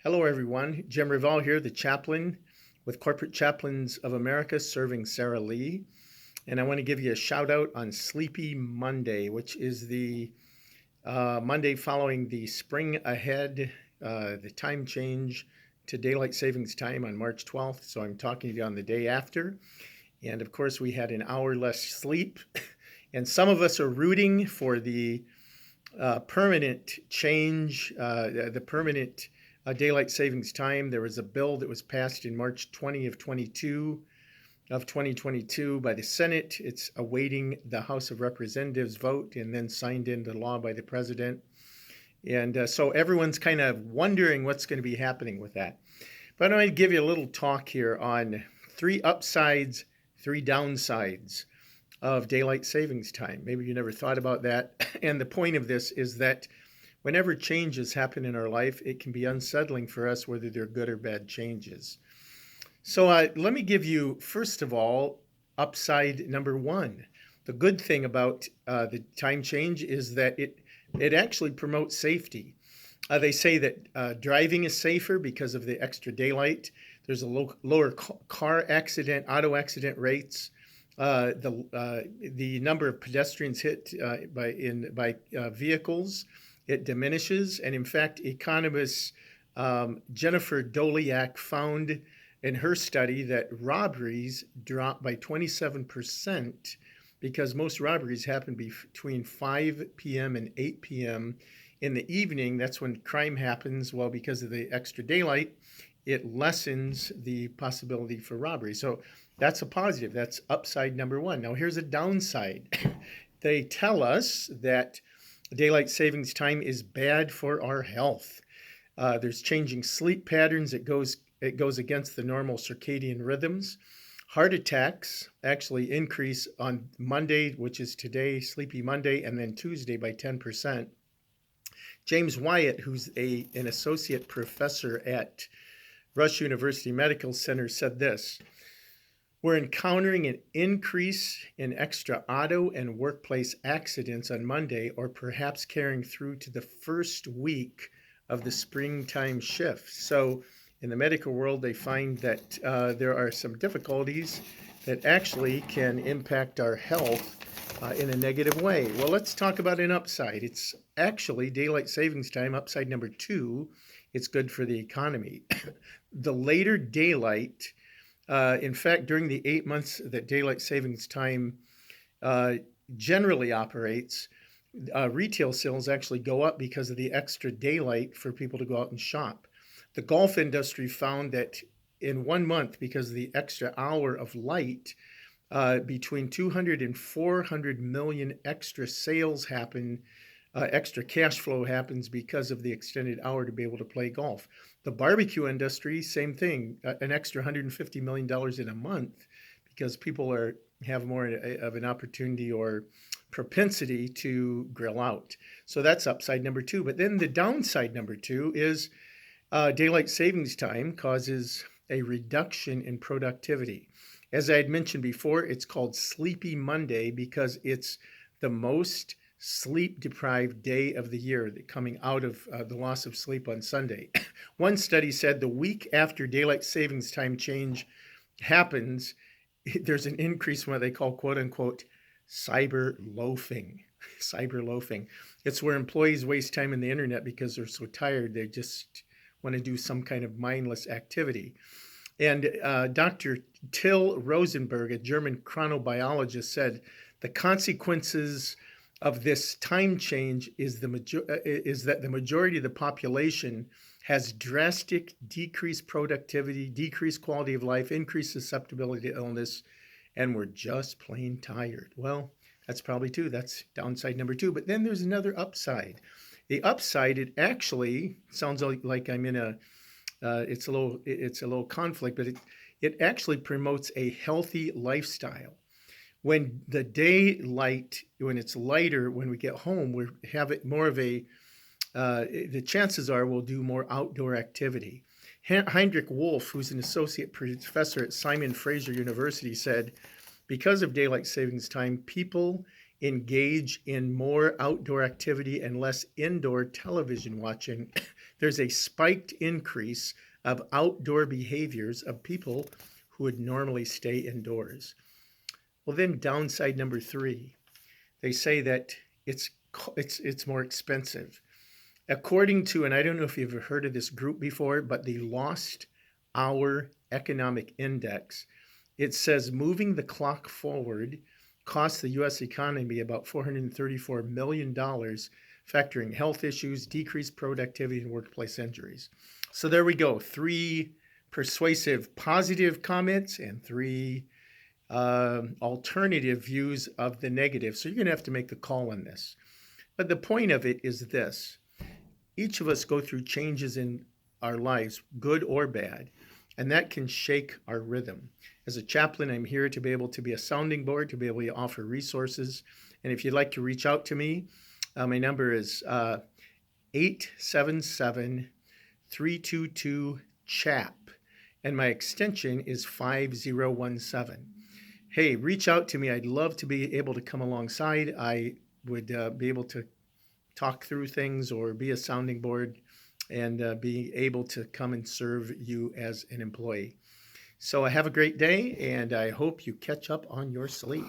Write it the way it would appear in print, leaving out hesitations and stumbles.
Hello, everyone. Jim Rival here, the chaplain with Corporate Chaplains of America, serving Sarah Lee. And I want to give you a shout out on Sleepy Monday, which is the Monday following the spring ahead, the time change to daylight savings time on March 12th. So I'm talking to you on the day after. And of course, we had an hour less sleep. And some of us are rooting for the permanent change, the permanent daylight savings time. There was a bill that was passed in March 20 of 2022 by the Senate. It's awaiting the House of Representatives vote and then signed into law by the president. And so everyone's kind of wondering what's going to be happening with that. But I'm going to give you a little talk here on three upsides, three downsides of daylight savings time. Maybe you never thought about that. And the point of this is that whenever changes happen in our life, it can be unsettling for us whether they're good or bad changes. So let me give you, first of all, upside number one. The good thing about the time change is that it actually promotes safety. They say that driving is safer because of the extra daylight. There's a lower car accident, auto accident rates. The number of pedestrians hit by vehicles, it diminishes. And in fact, economist Jennifer Doliak found in her study that robberies dropped by 27% because most robberies happen between 5 p.m. and 8 p.m. in the evening. That's when crime happens. Well, because of the extra daylight, it lessens the possibility for robbery. So that's a positive. That's upside number one. Now, here's a downside. They tell us that daylight savings time is bad for our health. There's changing sleep patterns. It goes against the normal circadian rhythms. Heart attacks actually increase on Monday, which is today, Sleepy Monday, and then Tuesday by 10%. James Wyatt, who's an associate professor at Rush University Medical Center, said this: "We're encountering an increase in extra auto and workplace accidents on Monday, or perhaps carrying through to the first week of the springtime shift." So in the medical world, they find that there are some difficulties that actually can impact our health in a negative way. Well, let's talk about an upside. It's actually daylight savings time, upside number two. It's good for the economy. The later daylight, in fact, during the 8 months that daylight savings time generally operates, retail sales actually go up because of the extra daylight for people to go out and shop. The golf industry found that in 1 month, because of the extra hour of light, between 200 and 400 million extra sales happen. Extra cash flow happens because of the extended hour to be able to play golf. The barbecue industry, same thing, an extra $150 million in a month because people have more of an opportunity or propensity to grill out. So that's upside number two. But then the downside number two is daylight savings time causes a reduction in productivity. As I had mentioned before, it's called Sleepy Monday because it's the most sleep-deprived day of the year, coming out of the loss of sleep on Sunday. One study said the week after daylight savings time change happens, there's an increase in what they call, quote-unquote, cyber loafing. Cyber loafing. It's where employees waste time on the internet because they're so tired they just want to do some kind of mindless activity. And Dr. Till Rosenberg, a German chronobiologist, said the consequences of this time change is that the majority of the population has drastic decreased productivity, decreased quality of life, increased susceptibility to illness, and we're just plain tired. Well, that's probably true. That's downside number two. But then there's another upside. The upside, it actually sounds like I'm in it's a little conflict, but it actually promotes a healthy lifestyle. When the daylight, when it's lighter, when we get home, we have it more of the chances are we'll do more outdoor activity. Heinrich Wolf, who's an associate professor at Simon Fraser University, said, because of daylight savings time, people engage in more outdoor activity and less indoor television watching there's a spiked increase of outdoor behaviors of people who would normally stay indoors. Well, then downside number three, they say that it's more expensive. According to, and I don't know if you've heard of this group before, but the Lost Hour Economic Index, it says moving the clock forward cost the U.S. economy about $434 million, factoring health issues, decreased productivity, and workplace injuries. So there we go. Three persuasive positive comments and three alternative views of the negative. So you're going to have to make the call on this. But the point of it is this. Each of us go through changes in our lives, good or bad, and that can shake our rhythm. As a chaplain, I'm here to be able to be a sounding board, to be able to offer resources. And if you'd like to reach out to me, my number is 877-322-CHAP, and my extension is 5017. Hey, reach out to me. I'd love to be able to come alongside. I would be able to talk through things or be a sounding board and be able to come and serve you as an employee. So have a great day, and I hope you catch up on your sleep.